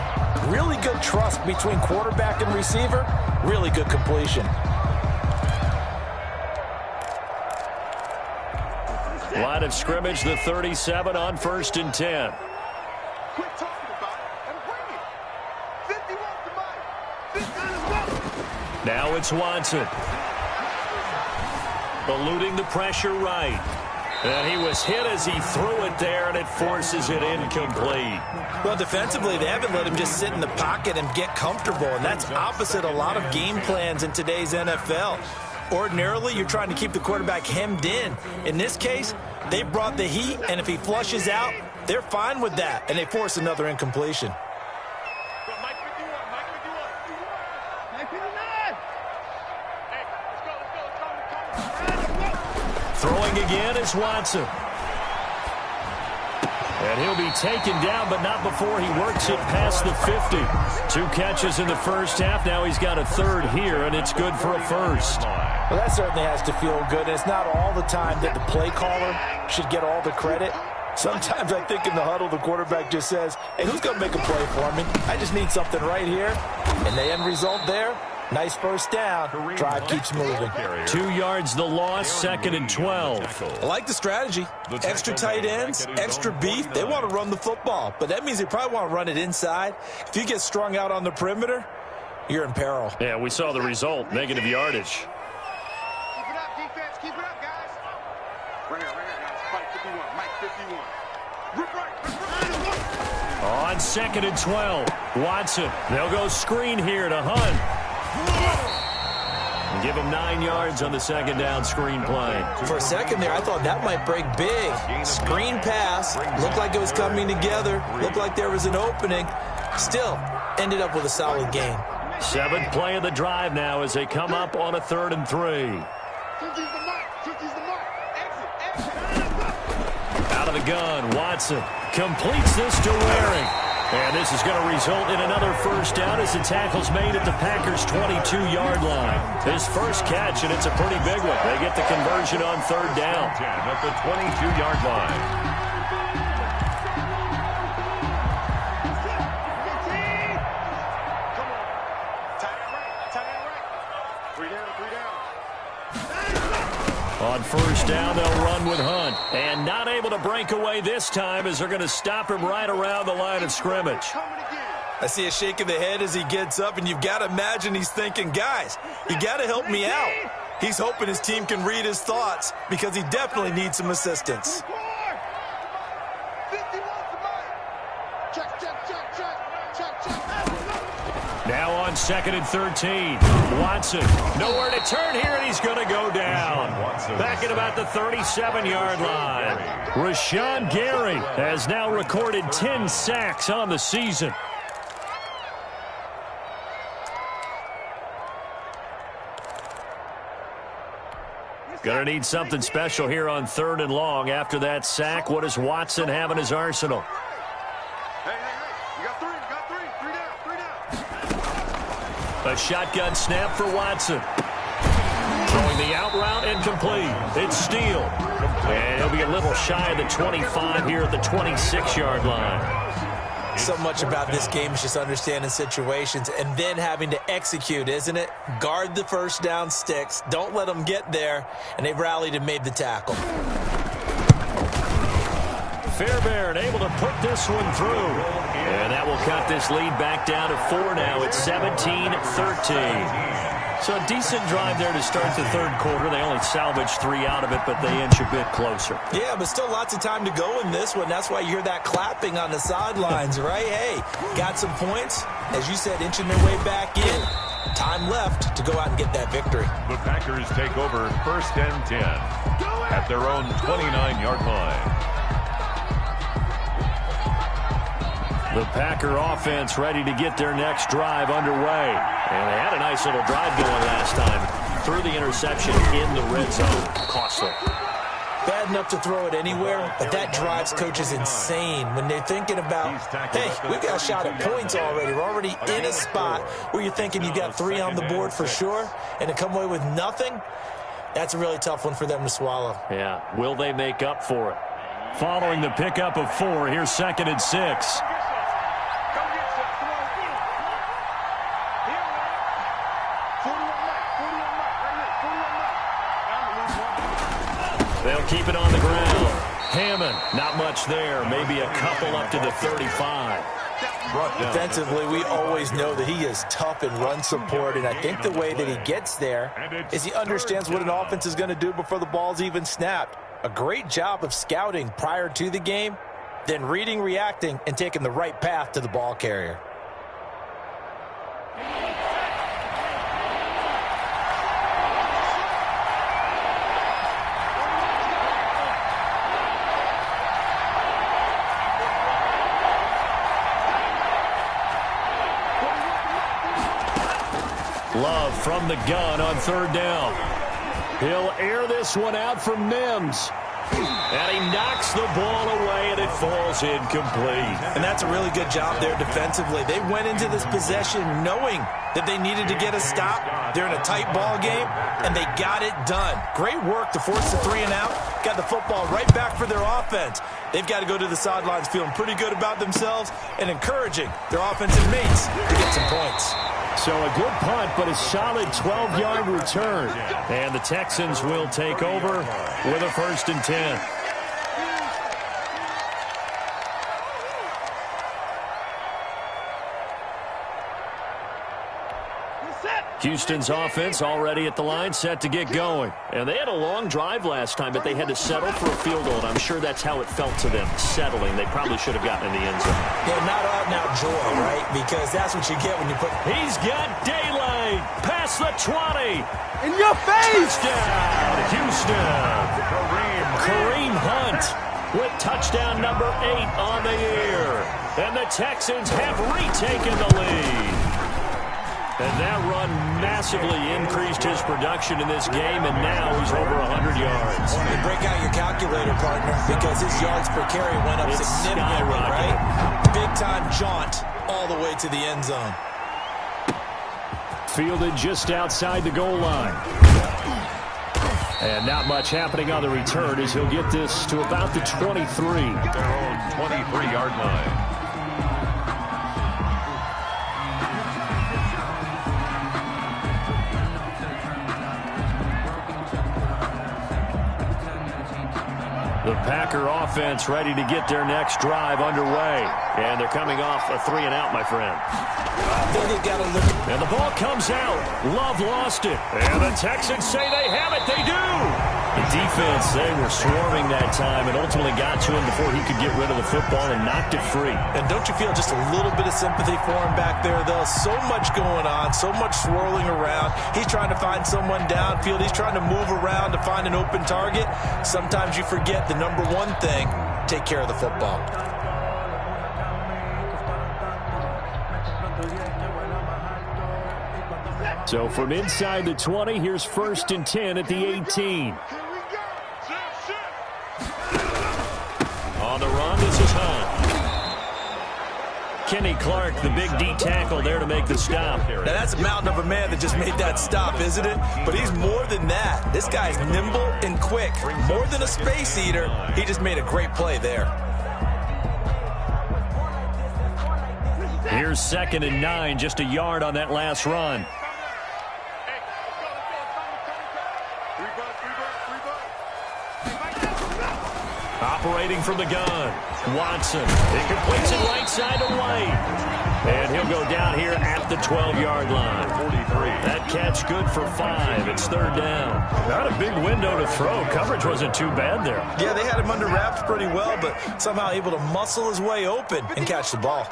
Really good trust between quarterback and receiver. Really good completion. Line of scrimmage, the 37 on 1st and 10. Quit talking about it and bring it. 51 to Mike. 50 Now it's Watson. Eluding the pressure right. And he was hit as he threw it there, and it forces it incomplete. Well, defensively, they haven't let him just sit in the pocket and get comfortable, and that's opposite a lot of game plans in today's NFL. Ordinarily, you're trying to keep the quarterback hemmed in. In this case, they brought the heat, and if he flushes out, they're fine with that, and they force another incompletion. Mike 51, Mike 51. Mike 59. Hey, let's go. Throwing again is Watson. And he'll be taken down, but not before he works it past the 50. 2 catches in the first half. Now he's got a 3rd here, and it's good for a 1st. Well, that certainly has to feel good. It's not all the time that the play caller should get all the credit. Sometimes I think in the huddle, the quarterback just says, hey, who's going to make a play for me? I just need something right here. And the end result there, nice 1st down. Drive keeps moving. 2 yards the loss, 2nd and 12. I like the strategy. Extra tight ends, extra beef. They want to run the football, but that means they probably want to run it inside. If you get strung out on the perimeter, you're in peril. Yeah, we saw the result, negative yardage. Keep it up, defense. Keep it up, guys. Right here, guys. Mike 51, Mike 51. Rip right. On 2nd and 12, Watson. They'll go screen here to Hunt. And give him 9 yards on the 2nd down screen play. For a second there, I thought that might break big. Screen pass. Looked like it was coming together. Looked like there was an opening. Still, ended up with a solid gain. 7th play of the drive now as they come up on a 3rd and 3. 50's the mark. 50's the mark. Exit. Out of the gun, Watson completes this to Waring. And this is going to result in another 1st down as the tackle's made at the Packers' 22-yard line. His first catch, and it's a pretty big one. They get the conversion on 3rd down. At the 22-yard line. Come on. Tie that right. Tie that right. 3 down, 3 down. On 1st down, they'll run with Hunt. And not able to break away this time as they're going to stop him right around the line of scrimmage. Coming again. I see a shake of the head as he gets up, and you've got to imagine he's thinking, guys, you got to help me out. He's hoping his team can read his thoughts because he definitely needs some assistance. 51 to Mike. Check. Now on 2nd and 13, Watson. Nowhere to turn here, and he's going to go down. Back at about the 37-yard line. Rashawn Gary has now recorded 10 sacks on the season. Going to need something special here on 3rd and long. After that sack, what does Watson have in his arsenal? Hey. You got 3. You got 3. 3 down. A shotgun snap for Watson. Throwing the out route incomplete. It's Steele. And he'll be a little shy of the 25 here at the 26-yard line. So much about this game is just understanding situations and then having to execute, isn't it? Guard the 1st down sticks. Don't let them get there. And they've rallied and made the tackle. Fairbairn able to put this one through. And that will cut this lead back down to 4 now. It's 17-13. So a decent drive there to start the third quarter. They only salvaged 3 out of it, but they inch a bit closer. Yeah, but still lots of time to go in this one. That's why you hear that clapping on the sidelines, right? Hey, got some points. As you said, inching their way back in. Time left to go out and get that victory. The Packers take over 1st and 10 at their own 29-yard line. The Packer offense ready to get their next drive underway. And they had a nice little drive going last time. Threw the interception in the red zone. Costly. Bad enough to throw it anywhere, but that drives coaches insane when they're thinking about, hey, we've got a shot at points already. We're already in a spot where you're thinking you got 3 on the board for sure, and to come away with nothing, that's a really tough one for them to swallow. Yeah, will they make up for it? Following the pickup of 4, here's 2nd and 6. They'll keep it on the ground. Hammond, not much there. Maybe a couple up to the 35. Defensively, we always know that he is tough in run support, and I think the way that he gets there is he understands what an offense is going to do before the ball's even snapped. A great job of scouting prior to the game, then reading, reacting, and taking the right path to the ball carrier. Love from the gun on 3rd down. He'll air this one out from Mims. And he knocks the ball away, and it falls incomplete. And that's a really good job there defensively. They went into this possession knowing that they needed to get a stop. They're in a tight ball game, and they got it done. Great work to force the 3 and out. Got the football right back for their offense. They've got to go to the sidelines feeling pretty good about themselves and encouraging their offensive mates to get some points. So a good punt, but a solid 12-yard return. And the Texans will take over with a 1st and 10. Houston's offense already at the line, set to get going. And they had a long drive last time, but they had to settle for a field goal, and I'm sure that's how it felt to them, settling. They probably should have gotten in the end zone. Yeah, not out-and-out joy, right? Because that's what you get when you put... He's got daylight past the 20. In your face! Touchdown, Houston. Kareem Hunt with touchdown number 8 on the year. And the Texans have retaken the lead. And that run massively increased his production in this game, and now he's over 100 yards. You break out your calculator, partner, because his yards per carry went up significantly, right? Big-time jaunt all the way to the end zone. Fielded just outside the goal line. And not much happening on the return as he'll get this to about the 23. Their own 23-yard line. The Packer offense ready to get their next drive underway. And they're coming off a 3 and out, my friend. And the ball comes out. Love lost it. And the Texans say they have it. They do. The defense, they were swarming that time and ultimately got to him before he could get rid of the football and knocked it free. And don't you feel just a little bit of sympathy for him back there, though? So much going on, so much swirling around. He's trying to find someone downfield. He's trying to move around to find an open target. Sometimes you forget the number one thing, take care of the football. So from inside the 20, here's 1st and 10 at the 18. On the run, this is Hunt. Kenny Clark, the big D tackle there to make the stop. Now that's a mountain of a man that just made that stop, isn't it? But he's more than that. This guy's nimble and quick. More than a space eater, he just made a great play there. Here's 2nd and 9, just a yard on that last run. Operating from the gun, Watson. He completes it right side to White. And he'll go down here at the 12-yard line. 43. That catch good for 5. It's third down. Not a big window to throw. Coverage wasn't too bad there. Yeah, they had him under wraps pretty well, but somehow able to muscle his way open and catch the ball.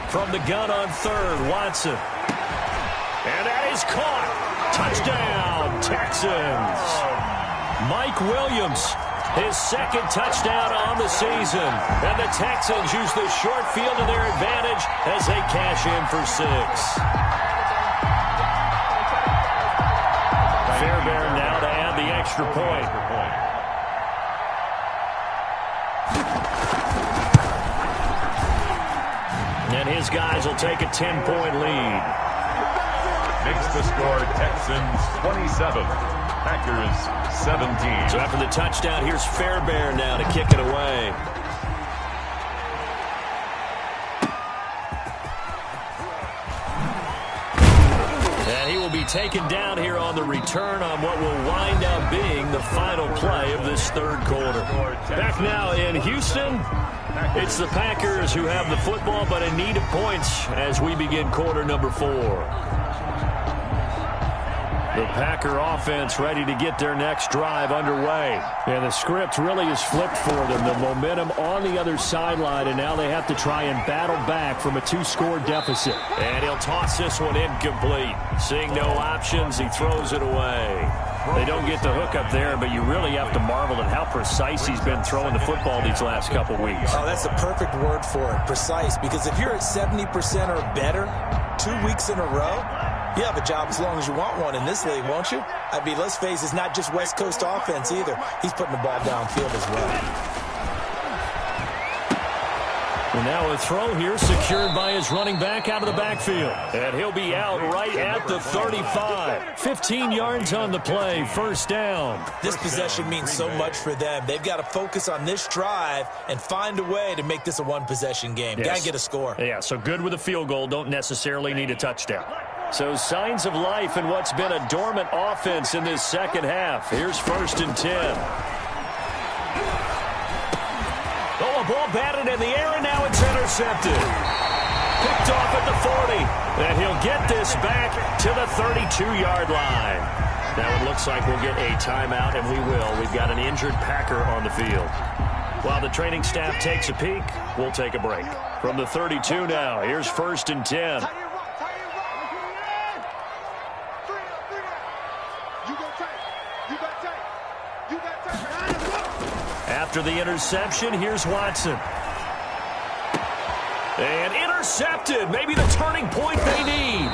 From the gun on third, Watson. And that is caught. Touchdown, Texans. Mike Williams, his second touchdown on the season. And the Texans use the short field to their advantage as they cash in for 6. Fairbairn now to add the extra point. And his guys will take a 10-point lead. Makes the score Texans 27, Packers 17. So after the touchdown, here's Fairbairn now to kick it away. And he will be taken down here on the return on what will wind up being the final play of this third quarter. Back now in Houston, it's the Packers who have the football, but in need of points as we begin quarter number 4. The Packer offense ready to get their next drive underway. And the script really is flipped for them. The momentum on the other sideline, and now they have to try and battle back from a 2-score deficit. And he'll toss this one incomplete. Seeing no options, he throws it away. They don't get the hook up there, but you really have to marvel at how precise he's been throwing the football these last couple weeks. Oh, that's the perfect word for it, precise. Because if you're at 70% or better 2 weeks in a row, you have a job as long as you want one in this league, won't you? I mean, let's face it, it's not just West Coast offense either. He's putting the ball downfield as well. And now a throw here secured by his running back out of the backfield. And he'll be out right at the 35. 15 yards on the play, first down. This possession means so much for them. They've got to focus on this drive and find a way to make this a one-possession game. Yes. Got to get a score. Yeah, so good with a field goal. Don't necessarily need a touchdown. So signs of life in what's been a dormant offense in this second half. Here's 1st and 10. Oh, a ball batted in the air, and now it's intercepted. Picked off at the 40. And he'll get this back to the 32-yard line. Now it looks like we'll get a timeout, and we will. We've got an injured Packer on the field. While the training staff takes a peek, we'll take a break. From the 32 now, here's 1st and 10. After the interception, here's Watson. And intercepted. Maybe the turning point they need.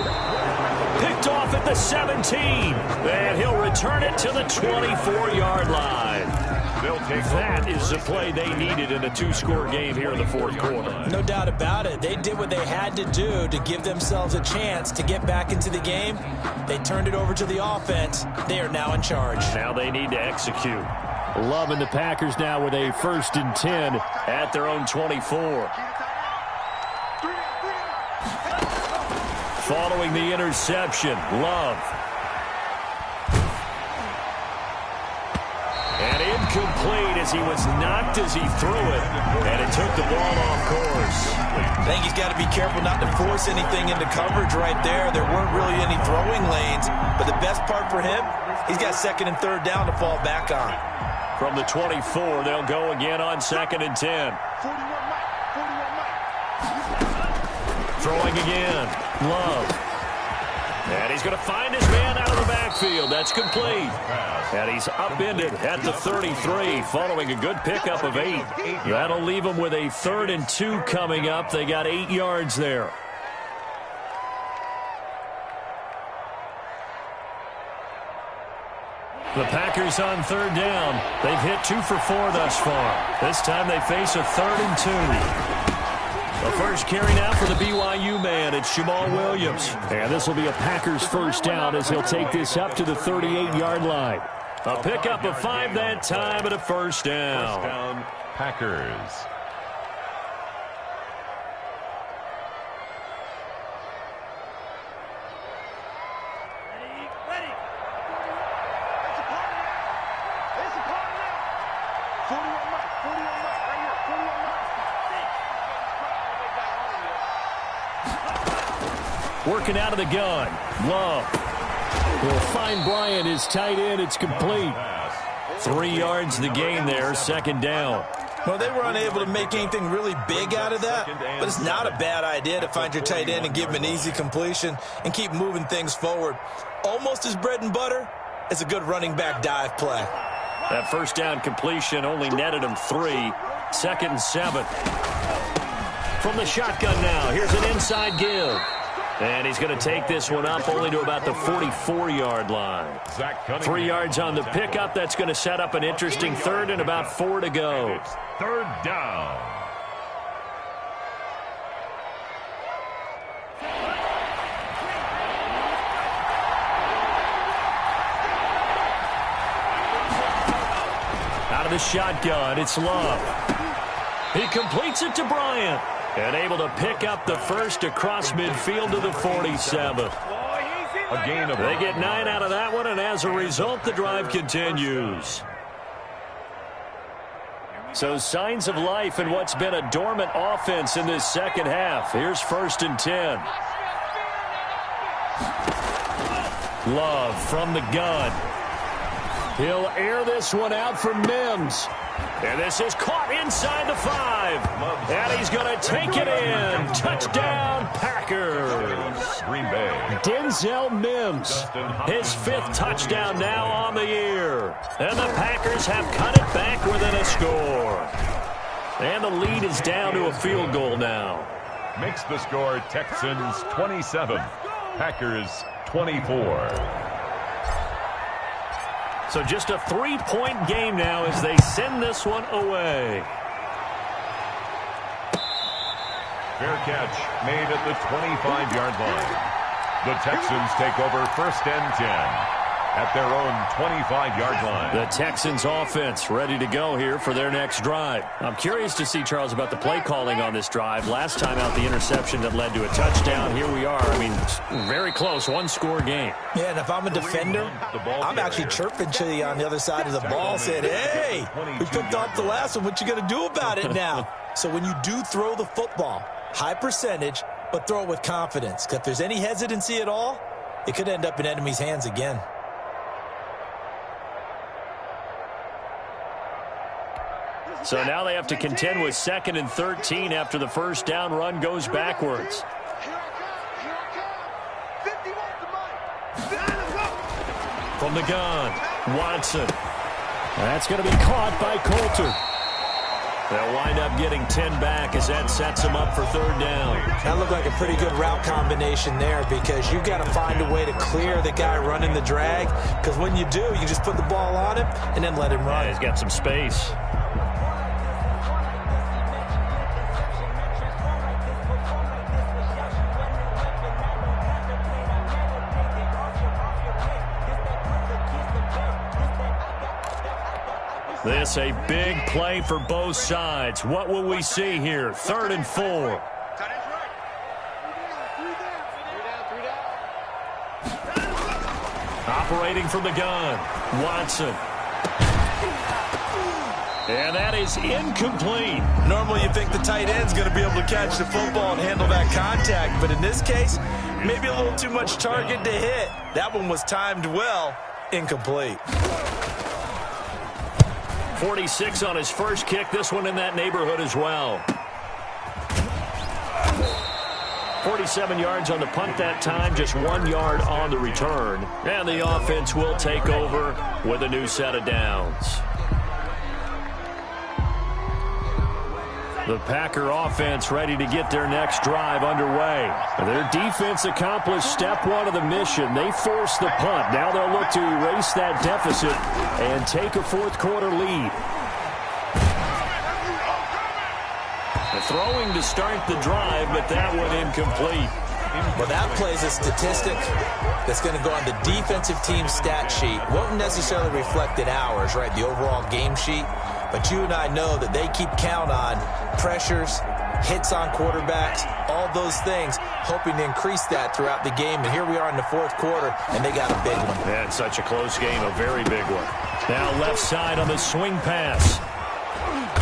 Picked off at the 17. And he'll return it to the 24-yard line. That is the play they needed in a 2-score game here in the fourth quarter. No doubt about it. They did what they had to do to give themselves a chance to get back into the game. They turned it over to the offense. They are now in charge. Now they need to execute. Loving the Packers now with a 1st and 10 at their own 24. Following the interception, Love. And incomplete as he was knocked as he threw it. And it took the ball off course. I think he's got to be careful not to force anything into coverage right there. There weren't really any throwing lanes. But the best part for him, he's got 2nd and 3rd down to fall back on. From the 24, they'll go again on 2nd and 10. Throwing again. Love. And he's going to find his man out of the backfield. That's complete. And he's upended at the 33 following a good pickup of 8. That'll leave him with a 3rd and 2 coming up. They got 8 yards there. The Packers on 3rd down. They've hit 2 for 4 thus far. This time they face a 3rd and 2. The first carry now for the BYU man. It's Jamal Williams. And this will be a Packers first down as he'll take this up to the 38-yard line. A pickup of 5 that time and a first down. First down, Packers. Working out of the gun. Love. Will find Bryant, his tight end. It's complete. 3 yards the gain there, second down. Well, they were unable to make anything really big out of that, but it's not a bad idea to find your tight end and give him an easy completion and keep moving things forward. Almost as bread and butter as a good running back dive play. That first down completion only netted him 3. 2nd and 7. From the shotgun now, here's an inside give. And he's going to take this one up only to about the 44-yard line. 3 yards on the pickup. That's going to set up an interesting third and about 4 to go. Third down. Out of the shotgun, it's Love. He completes it to Bryant. And able to pick up the first across midfield to the 47. A gain of They get 9 out of that one, and as a result, the drive continues. So signs of life in what's been a dormant offense in this second half. Here's 1st and 10. Love from the gun. He'll air this one out for Mims. And this is caught inside the 5. And he's going to take it in. Touchdown, Packers. Green Bay. Denzel Mims, his 5th touchdown now on the year. And the Packers have cut it back within a score. And the lead is down to a field goal now. Makes the score Texans 27, Packers 24. So just a 3-point game now as they send this one away. Fair catch made at the 25-yard line. The Texans take over 1st and 10 at their own 25-yard line. The Texans offense ready to go here for their next drive. I'm curious to see, Charles, about the play calling on this drive. Last time out, the interception that led to a touchdown. Here we are. I mean, very close, 1-score game. Yeah, and if I'm a defender, I'm actually chirping to you on the other side of the ball, saying, hey, we picked off the last one. What you going to do about it now? So when you do throw the football, high percentage, but throw it with confidence. Because if there's any hesitancy at all, it could end up in enemy's hands again. So now they have to contend with 2nd and 13 after the first down run goes backwards. From the gun, Watson. That's going to be caught by Coulter. They'll wind up getting 10 back as that sets them up for 3rd down. That looked like a pretty good route combination there because you've got to find a way to clear the guy running the drag. Because when you do, you just put the ball on him and then let him run. Yeah, he's got some space. This a big play for both sides. What will we see here? 3rd and 4. Operating from the gun, Watson. And that is incomplete. Normally you think the tight end's going to be able to catch the football and handle that contact, but in this case, maybe a little too much target to hit. That one was timed well, incomplete. 46 on his first kick. This one in that neighborhood as well. 47 yards on the punt that time, just 1 yard on the return. And the offense will take over with a new set of downs. The Packer offense ready to get their next drive underway. Their defense accomplished step 1 of the mission. They forced the punt. Now they'll look to erase that deficit and take a 4th quarter lead. The throwing to start the drive, but that one incomplete. Well, that plays a statistic that's going to go on the defensive team stat sheet. Won't necessarily reflect in ours, right, the overall game sheet. But you and I know that they keep count on pressures, hits on quarterbacks, all those things, hoping to increase that throughout the game. And here we are in the 4th quarter, and they got a big one. Yeah, it's such a close game, a very big one. Now left side on the swing pass.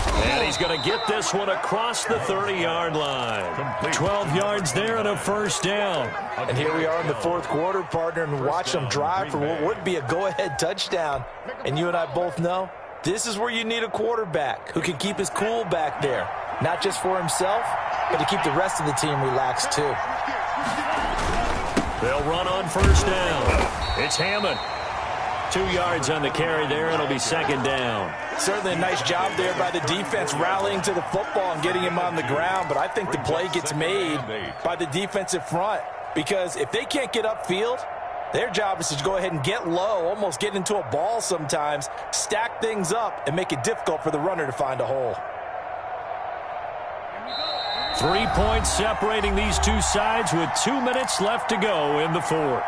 And he's going to get this one across the 30-yard line. 12 yards there and a first down. And here we are in the fourth quarter, partner, and watch them drive for what would be a go-ahead touchdown. And you and I both know this is where you need a quarterback who can keep his cool back there. Not just for himself, but to keep the rest of the team relaxed too. They'll run on first down. It's Hammond. 2 yards on the carry there. It'll be second down. Certainly a nice job there by the defense rallying to the football and getting him on the ground. But I think the play gets made by the defensive front. Because if they can't get upfield, their job is to go ahead and get low, almost get into a ball sometimes, stack things up, and make it difficult for the runner to find a hole. 3 points separating these two sides with 2 minutes left to go in the fourth.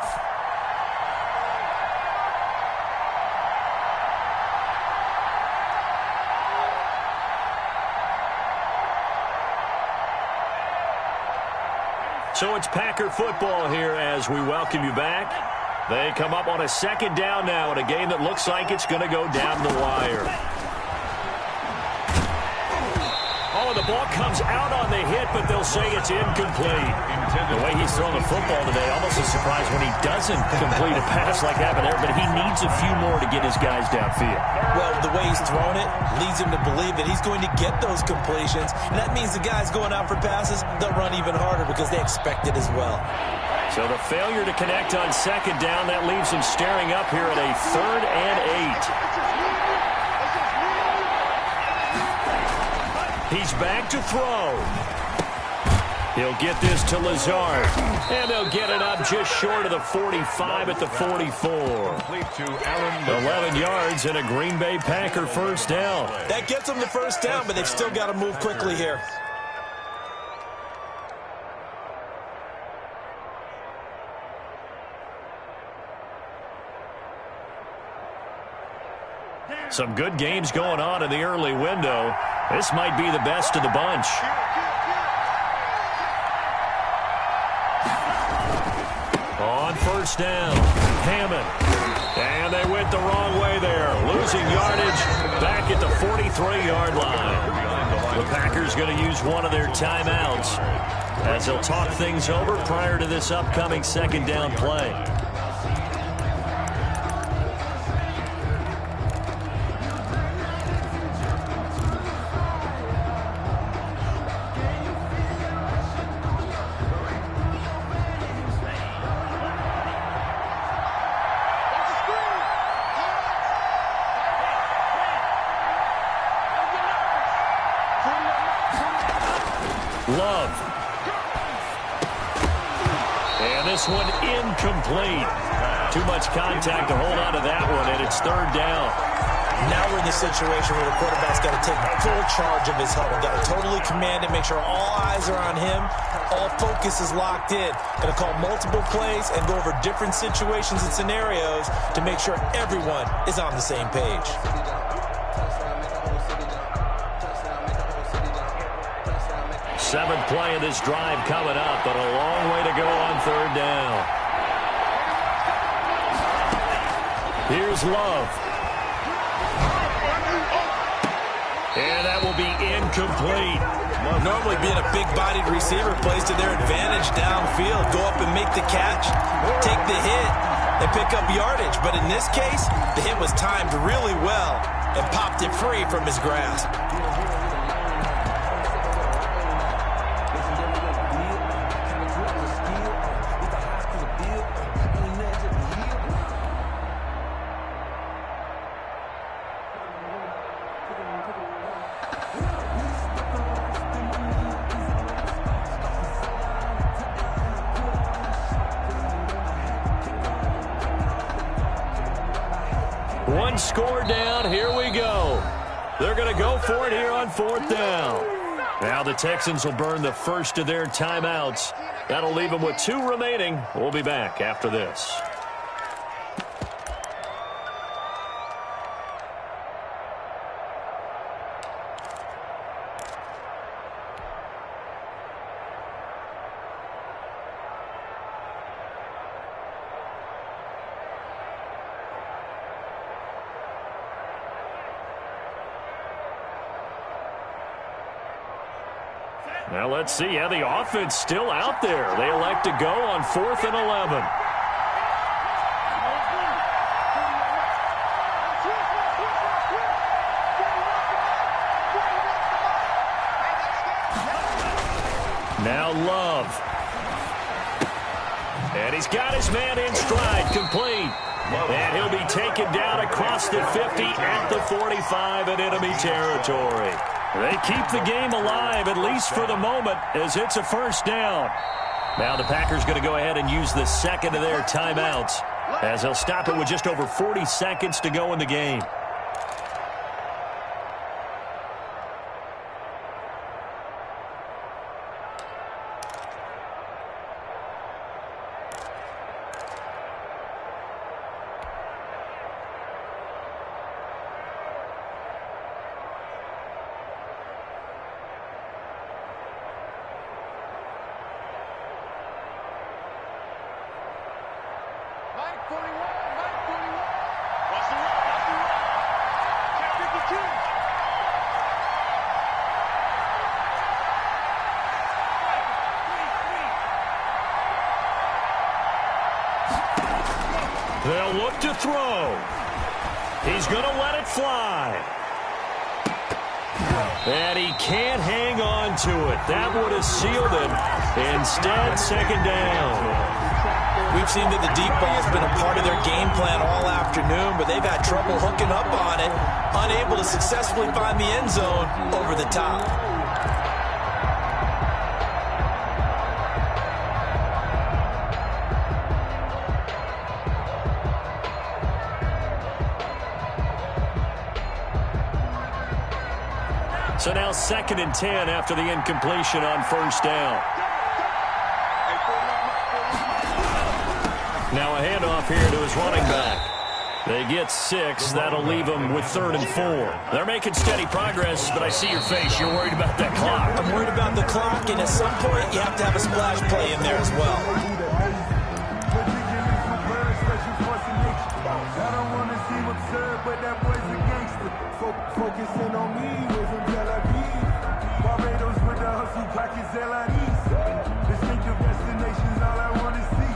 So it's Packer football here as we welcome you back. They come up on a second down now in a game that looks like it's going to go down the wire. Oh, the ball comes out on the hit, but they'll say it's incomplete. The way he's throwing the football today, almost a surprise when he doesn't complete a pass like that there, but he needs a few more to get his guys downfield. Well, the way he's thrown it leads him to believe that he's going to get those completions, and that means the guys going out for passes, they'll run even harder because they expect it as well. So the failure to connect on second down, that leaves him staring up here at a 3rd and 8. He's back to throw. He'll get this to Lazard. And they'll get it up just short of the 45 at the 44. 11 yards and a Green Bay Packer first down. That gets them the first down, but they've still got to move quickly here. Some good games going on in the early window. This might be the best of the bunch. On first down, Hammond. And they went the wrong way there. Losing yardage back at the 43-yard line. The Packers going to use one of their timeouts as they'll talk things over prior to this upcoming second down play. Love. And this one incomplete. Too much contact to hold on to that one, and it's third down. Now we're in the situation where the quarterback's got to take full charge of his huddle. Got to totally command it, make sure all eyes are on him. All focus is locked in. Going to call multiple plays and go over different situations and scenarios to make sure everyone is on the same page. Seventh play of this drive coming up, but a long way to go on third down. Here's Love. And that will be incomplete. Normally being a big-bodied receiver plays to their advantage downfield. Go up and make the catch, take the hit, and pick up yardage. But in this case, the hit was timed really well and popped it free from his grasp. One score down. Here we go. They're going to go for it here on fourth down. Now the Texans will burn the first of their timeouts. That'll leave them with 2 remaining. We'll be back after this. Now let's see. Yeah, the offense still out there. They elect to go on 4th and 11. Now Love. And he's got his man in stride, complete. And he'll be taken down across the 50 at the 45 in enemy territory. They keep the game alive, at least for the moment, as it's a first down. Now the Packers going to go ahead and use the second of their timeouts, as they'll stop it with just over 40 seconds to go in the game. They'll look to throw. He's going to let it fly. And he can't hang on to it. That would have sealed it. Instead, second down. We've seen that the deep ball's been a part of their game plan all afternoon, but they've had trouble hooking up on it, unable to successfully find the end zone over the top. So now 2nd and 10 after the incompletion on first down. Now a handoff here to his running back. They get 6. That'll leave them with 3rd and 4. They're making steady progress, but I see your face. You're worried about that clock. I'm worried about the clock, and at some point you have to have a splash play in there as well. I don't want to seem absurd, but that boy's a gangster. Focusing on me, we're from Tel Aviv. Barbados with the hustle, pockets LIDs. Distinctive destinations, all I want to see.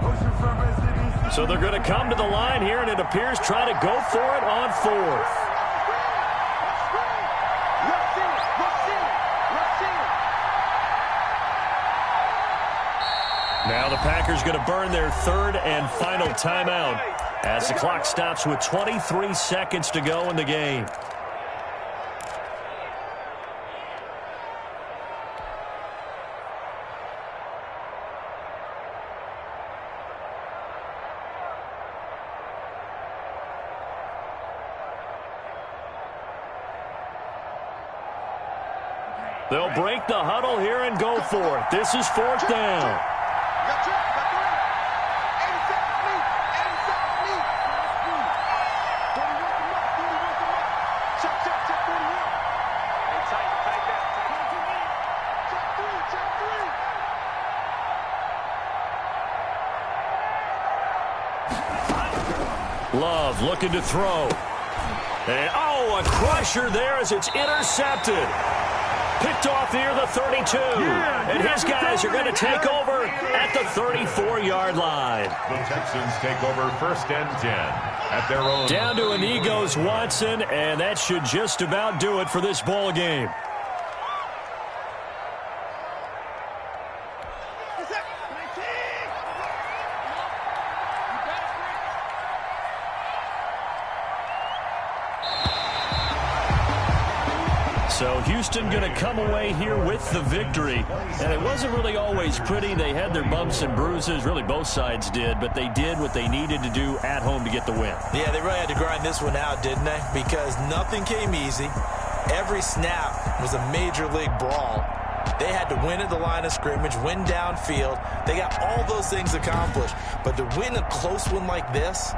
Oceanfront residency. So they're going to come to the line here, and it appears try to go for it on 4th. Now the Packers going to burn their 3rd and final timeout as the clock stops with 23 seconds to go in the game. They'll break the huddle here and go for it. This is 4th down. Love looking to throw. And, a crusher there as it's intercepted. Picked off near the 32. And his guys are going to take over at the 34-yard line. The Texans take over 1st and 10 at their own. Down to Inigo's Watson, and that should just about do it for this ball game. So Houston going to come away here with the victory. And it wasn't really always pretty. They had their bumps and bruises. Really, both sides did. But they did what they needed to do at home to get the win. Yeah, they really had to grind this one out, didn't they? Because nothing came easy. Every snap was a major league brawl. They had to win at the line of scrimmage, win downfield. They got all those things accomplished. But to win a close one like this,